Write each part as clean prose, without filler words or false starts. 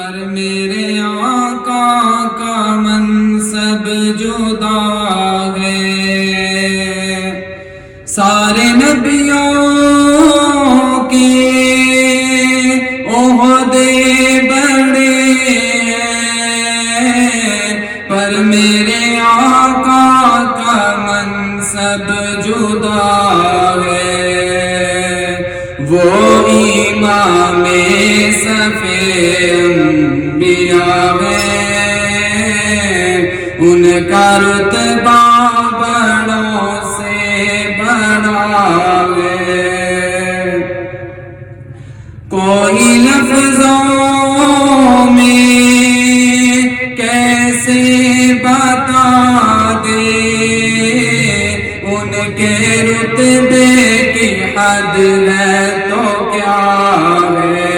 پر میرے آقا کا منصب جدا ہے، سارے نبیوں کے عہدے بڑے پر میرے آقا کا منصب جدا ہے، وہ امام صف انبیاء ہے، ان کا رتبہ بڑوں سے بڑا ہے، کوئی لفظوں میں کیسے بتا دے ان کے رتبے کی حد ہے تو کیا ہے،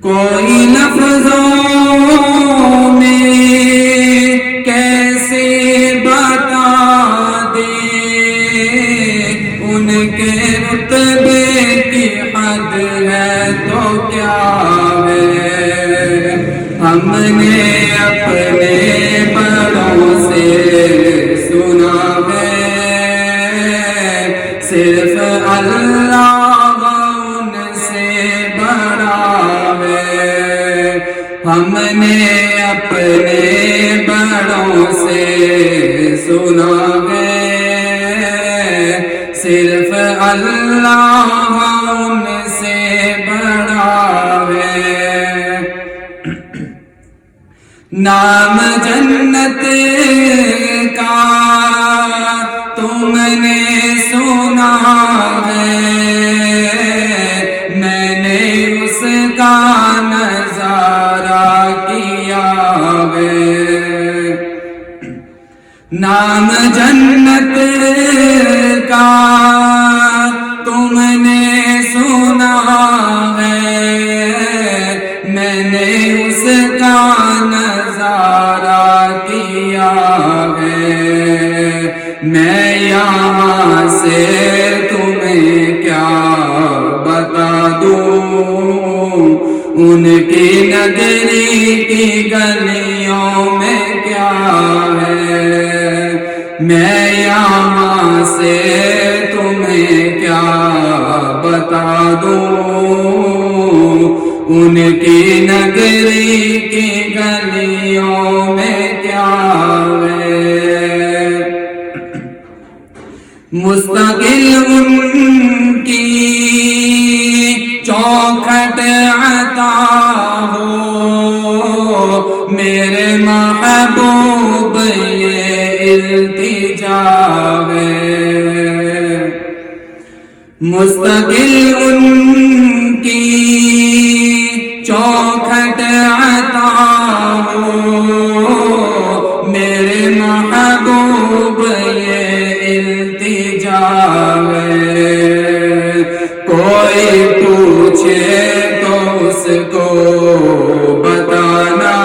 کوئی لفظوں میں کیسے بتا دے ان کے رتبے کی حد ہے تو کیا ہے، ہم نے اپنے بڑوں سے سنا ہے، صرف اللہ ان سے بڑا ہے، ہم نے اپنے بڑوں سے سنا ہے، صرف اللہ ان سے بڑا ہے، نام جنت کا تم نے سنا ہے، میں نے اس کا نظارہ کیا ہے، نام جنت کا تم نے سنا ہے، میں نے اس کا نظارہ کیا ہے، میں یہاں سے تمہیں کیا بتا دوں، ان کی نگری کی گلیوں میں کیا ہے، میں یہاں سے تمہیں کیا بتا دوں، ان کی نگری کی گلیوں میں کیا ہے، مستقل ان کی چوکھٹ عطا ہو، میرے محبوب یہ التجا ہے، مستقل ان کی چوکھٹ عطا ہو، میرے محبوب یہ التجا ہے، کوئی پوچھے تو اس کو بتانا،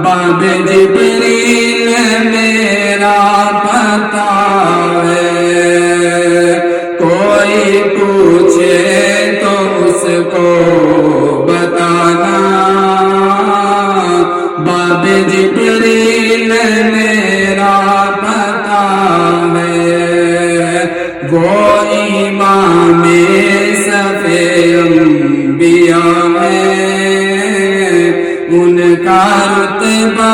باب جبریل میرا پتا ہے، کوئی پوچھے تو اس کو بتانا، باب جبریل میرا پتا ہے، وہ امام صف انبیاء ہے، ان کا رتبہ